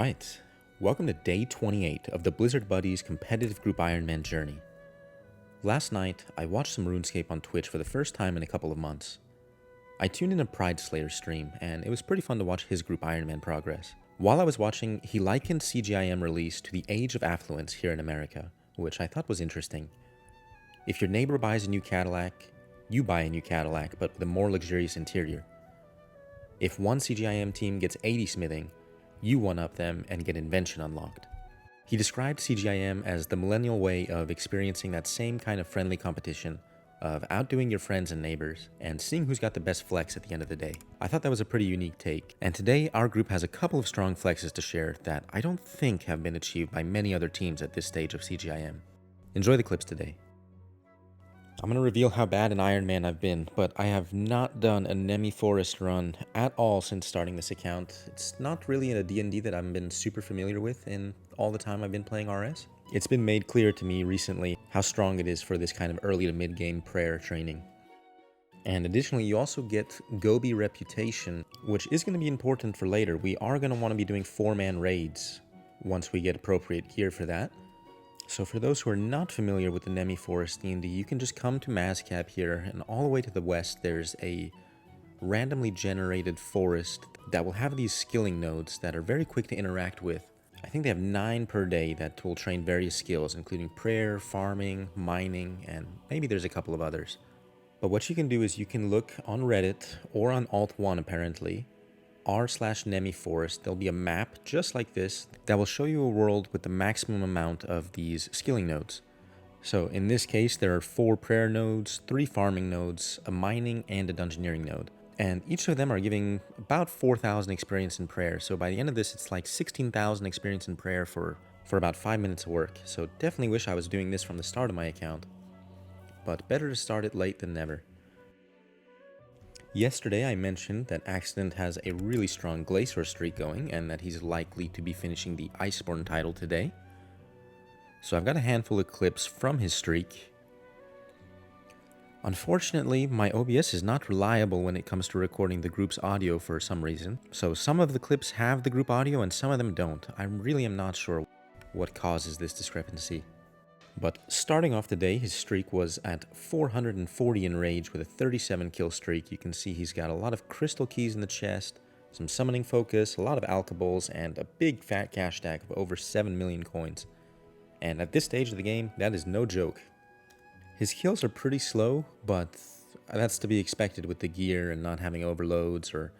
Alright, welcome to day 28 of the Blizzard Buddies competitive group Ironman journey. Last night, I watched some RuneScape on Twitch for the first time in a couple of months. I tuned in a Pride Slayer stream, and it was pretty fun to watch his group Ironman progress. While I was watching, he likened CGIM release to the age of affluence here in America, which I thought was interesting. If your neighbor buys a new Cadillac, you buy a new Cadillac, but with a more luxurious interior. If one CGIM team gets 80 smithing, you one-up them and get invention unlocked. He described CGIM as the millennial way of experiencing that same kind of friendly competition of outdoing your friends and neighbors and seeing who's got the best flex at the end of the day. I thought that was a pretty unique take, and today our group has a couple of strong flexes to share that I don't think have been achieved by many other teams at this stage of CGIM. Enjoy the clips today. I'm going to reveal how bad an Ironman I've been, but I have not done a Nei Forest run at all since starting this account. It's not really a D&D that I've been super familiar with in all the time I've been playing RS. It's been made clear to me recently how strong it is for this kind of early to mid-game prayer training. And additionally, you also get Gobi reputation, which is going to be important for later. We are going to want to be doing 4-man raids once we get appropriate gear for that. So for those who are not familiar with the Nei Forest D&D, you can just come to Mazcap here, and all the way to the west there's a randomly generated forest that will have these skilling nodes that are very quick to interact with. I think they have 9 per day that will train various skills, including prayer, farming, mining, and maybe there's a couple of others. But what you can do is you can look on Reddit, or on Alt1 apparently, r/Nei Forest. There'll be a map just like this that will show you a world with the maximum amount of these skilling nodes. So in this case, there are 4 prayer nodes, 3 farming nodes, a mining, and a dungeoneering node. And each of them are giving about 4,000 experience in prayer. So by the end of this, it's like 16,000 experience in prayer for about 5 minutes of work. So definitely wish I was doing this from the start of my account. But better to start it late than never. Yesterday I mentioned that Accident has a really strong Glacier Streak going and that he's likely to be finishing the Iceborn title today. So I've got a handful of clips from his streak. Unfortunately, my OBS is not reliable when it comes to recording the group's audio for some reason. So some of the clips have the group audio and some of them don't. I really am not sure what causes this discrepancy. But starting off the day, his streak was at 440 in rage with a 37 kill streak. You can see he's got a lot of crystal keys in the chest, some summoning focus, a lot of alkaballs, and a big fat cash stack of over 7 million coins. And at this stage of the game, that is no joke. His kills are pretty slow, but that's to be expected with the gear and not having overloads or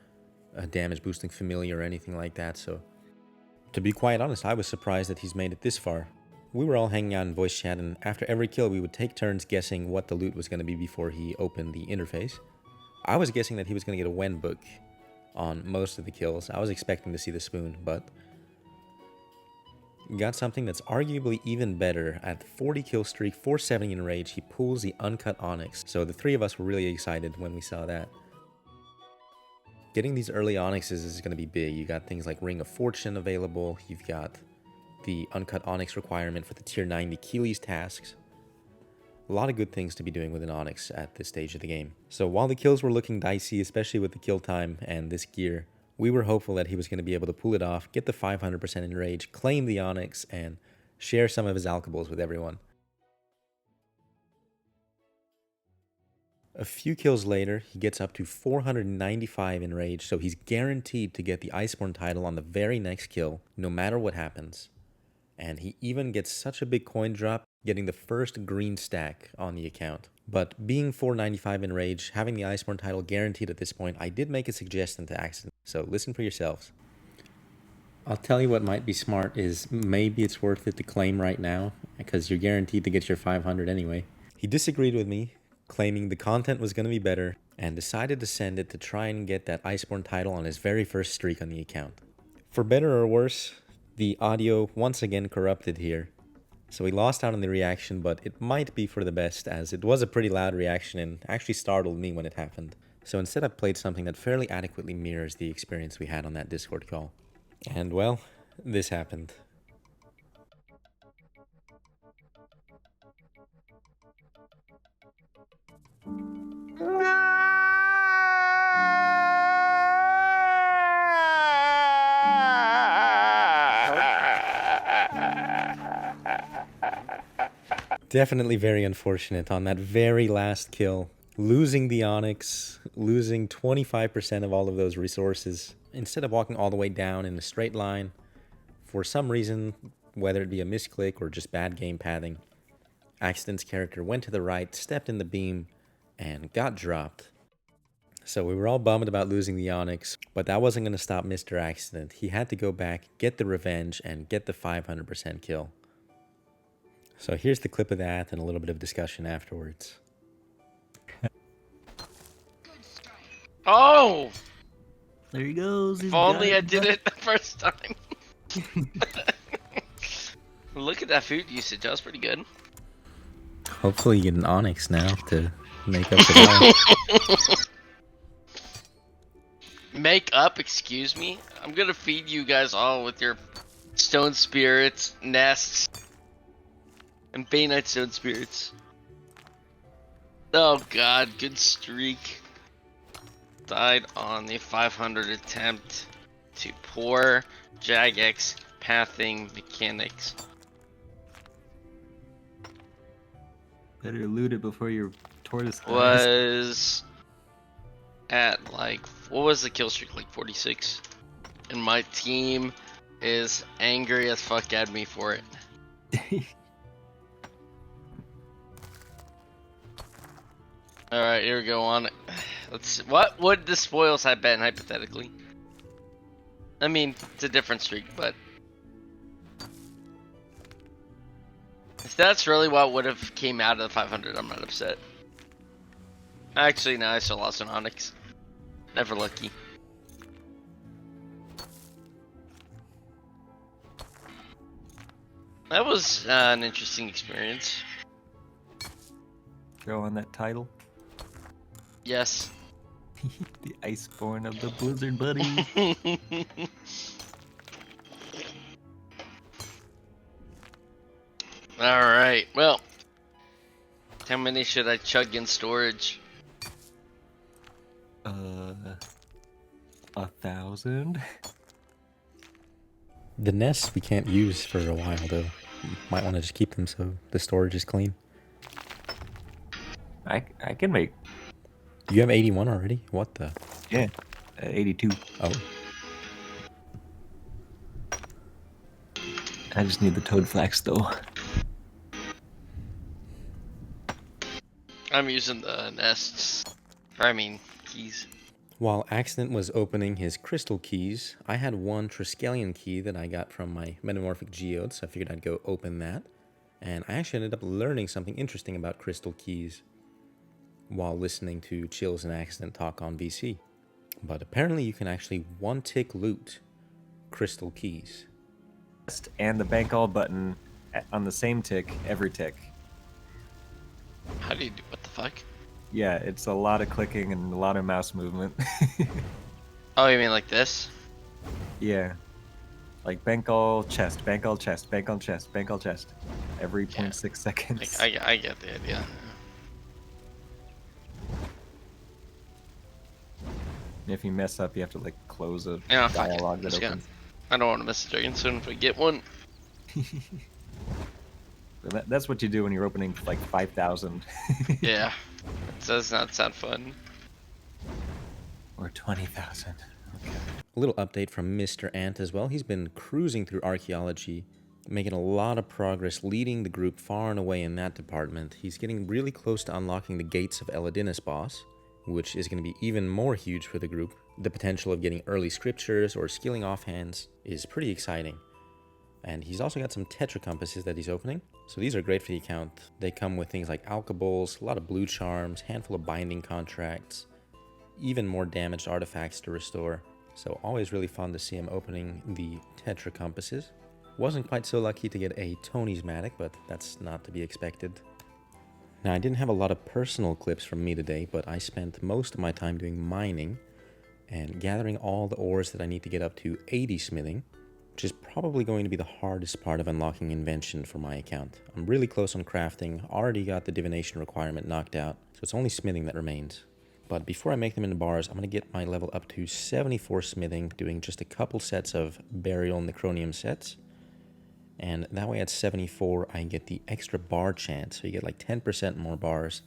a damage boosting familiar or anything like that. So to be quite honest, I was surprised that he's made it this far. We were all hanging out in voice chat, and after every kill we would take turns guessing what the loot was going to be before he opened the interface. I was guessing that he was going to get a Wen book on most of the kills. I was expecting to see the spoon, but got something that's arguably even better. At 40 kill streak, 470 in rage, he pulls the uncut onyx. So the 3 of us were really excited when we saw that. Getting these early onyxes is going to be big. You got things like Ring of Fortune available. You've got the uncut onyx requirement for the tier 90 Keeley's tasks. A lot of good things to be doing with an onyx at this stage of the game. So while the kills were looking dicey, especially with the kill time and this gear, we were hopeful that he was going to be able to pull it off, get the 500% in rage, claim the onyx, and share some of his alkaballs with everyone. A few kills later, he gets up to 495 in rage, so he's guaranteed to get the Iceborn title on the very next kill, no matter what happens. And he even gets such a big coin drop, getting the first green stack on the account. But being 495 in rage, having the Iceborn title guaranteed at this point, I did make a suggestion to Accident, so listen for yourselves. I'll tell you what might be smart is maybe it's worth it to claim right now, because you're guaranteed to get your 500 anyway. He disagreed with me, claiming the content was going to be better, and decided to send it to try and get that Iceborn title on his very first streak on the account. For better or worse, the audio once again corrupted here. So he lost out on the reaction, but it might be for the best as it was a pretty loud reaction and actually startled me when it happened. So instead I played something that fairly adequately mirrors the experience we had on that Discord call. And well, this happened. Definitely very unfortunate on that very last kill. Losing the Onyx, losing 25% of all of those resources. Instead of walking all the way down in a straight line, for some reason, whether it be a misclick or just bad game pathing, Accident's character went to the right, stepped in the beam, and got dropped. So we were all bummed about losing the Onyx, but that wasn't going to stop Mr. Accident. He had to go back, get the revenge, and get the 500% kill. So here's the clip of that and a little bit of discussion afterwards. Oh! There he goes. If only I did it the first time. Look at that food usage. That was pretty good. Hopefully you get an Onyx now to make up for that. Make up? Excuse me? I'm gonna feed you guys all with your stone spirits, nests, and Bainite stone spirits. Oh god, good streak. Died on the 500 attempt to poor Jagex pathing mechanics. Better loot it before your tortoise dies. Was at like, what was the kill streak, like 46? And my team is angry as fuck at me for it. Alright, here we go on. Let's see. What would the spoils have been, hypothetically? I mean, it's a different streak, but if that's really what would have came out of the 500, I'm not upset. Actually, no, I still lost an Onyx. Never lucky. That was an interesting experience. Throw on that title. Yes. The Iceborn of the Blizzard Buddies. Alright, well. How many should I chug in storage? 1,000. The nests we can't use for a while though. Might want to just keep them so the storage is clean. I can make. You have 81 already? What the? Yeah, 82. Oh. I just need the toad flax though. I'm using the nests. Or I mean, keys. While Accident was opening his crystal keys, I had one Triskelion key that I got from my metamorphic geode, so I figured I'd go open that. And I actually ended up learning something interesting about crystal keys while listening to Chillz and Accident talk on VC. But apparently you can actually one-tick loot crystal keys. And the bank all button on the same tick every tick. How do you do? What the fuck? Yeah, it's a lot of clicking and a lot of mouse movement. Oh, you mean like this? Yeah. Like bank all chest, bank all chest, bank all chest, bank all chest. Every Yeah. 0.6 seconds. I get the idea. If you mess up, you have to like close a Yeah, fuck it. dialogue that Just gonna- opens. I don't want to miss a dragon soon if I get one. So that's what you do when you're opening like 5,000. Yeah. It does not sound fun. Or 20,000. Okay. A little update from Mr. Ant as well. He's been cruising through archaeology, making a lot of progress, leading the group far and away in that department. He's getting really close to unlocking the gates of Eladinis boss, which is going to be even more huge for the group. The potential of getting early scriptures or skilling offhands is pretty exciting. And he's also got some Tetracompasses that he's opening. So these are great for the account. They come with things like alkabols, a lot of blue charms, handful of binding contracts, even more damaged artifacts to restore. So always really fun to see him opening the Tetracompasses. Wasn't quite so lucky to get a Tony's Matic, but that's not to be expected. Now I didn't have a lot of personal clips from me today, but I spent most of my time doing mining and gathering all the ores that I need to get up to 80 smithing, which is probably going to be the hardest part of unlocking invention for my account. I'm really close on crafting, already got the divination requirement knocked out, so it's only smithing that remains. But before I make them into bars, I'm going to get my level up to 74 smithing, doing just a couple sets of burial necronium sets, And that way at 74, I get the extra bar chance. So you get like 10% more bars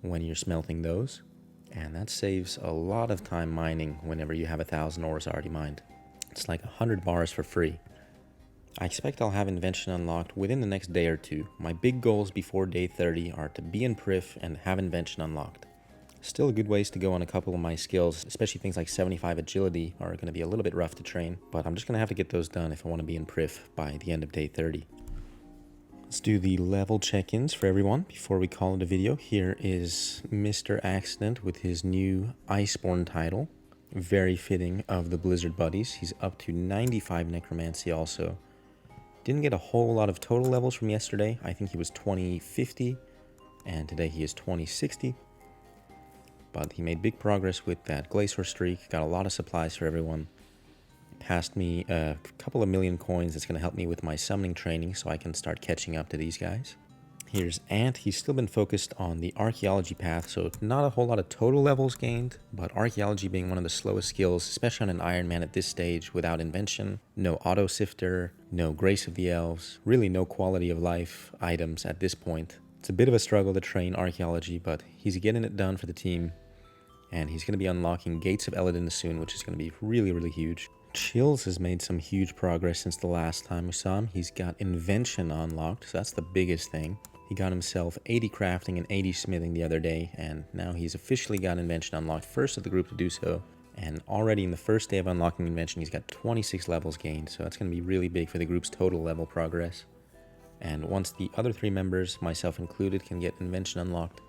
when you're smelting those. And that saves a lot of time mining whenever you have 1,000 ores already mined. It's like 100 bars for free. I expect I'll have invention unlocked within the next day or two. My big goals before day 30 are to be in Prif and have invention unlocked. Still a good ways to go on a couple of my skills, especially things like 75 agility are going to be a little bit rough to train, but I'm just going to have to get those done if I want to be in Prif by the end of day 30. Let's do the level check-ins for everyone before we call it a video. Here is Mr. Accident with his new Iceborn title. Very fitting of the Blizzard buddies. He's up to 95 necromancy also. Didn't get a whole lot of total levels from yesterday. I think he was 2050 and today he is 2060. But he made big progress with that Glacier Streak. Got a lot of supplies for everyone. Passed me a couple of million coins that's going to help me with my summoning training so I can start catching up to these guys. Here's Ant. He's still been focused on the archaeology path, so not a whole lot of total levels gained, but archaeology being one of the slowest skills, especially on an Ironman at this stage without invention, no auto sifter, no grace of the elves, really no quality of life items at this point. It's a bit of a struggle to train archaeology, but he's getting it done for the team, and he's going to be unlocking Gates of Eladin soon, which is going to be really, really huge. Chillz has made some huge progress since the last time we saw him. He's got invention unlocked, so that's the biggest thing. He got himself 80 crafting and 80 smithing the other day, and now he's officially got invention unlocked, first of the group to do so. And already in the first day of unlocking invention, he's got 26 levels gained, so that's going to be really big for the group's total level progress. And once the other 3 members, myself included, can get invention unlocked,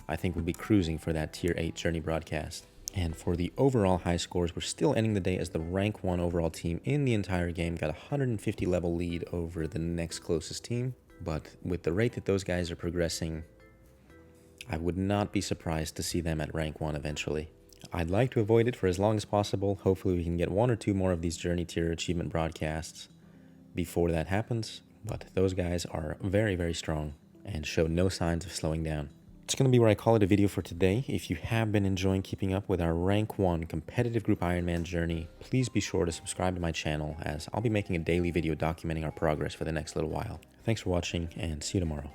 I think we'll be cruising for that tier 8 journey broadcast. And for the overall high scores, we're still ending the day as the rank 1 overall team in the entire game. Got a 150 level lead over the next closest team. But with the rate that those guys are progressing, I would not be surprised to see them at rank 1 eventually. I'd like to avoid it for as long as possible. Hopefully we can get 1 or 2 more of these journey tier achievement broadcasts before that happens. But those guys are very, very strong and show no signs of slowing down. It's going to be where I call it a video for today. If you have been enjoying keeping up with our rank 1 competitive group Ironman journey, please be sure to subscribe to my channel as I'll be making a daily video documenting our progress for the next little while. Thanks for watching and see you tomorrow.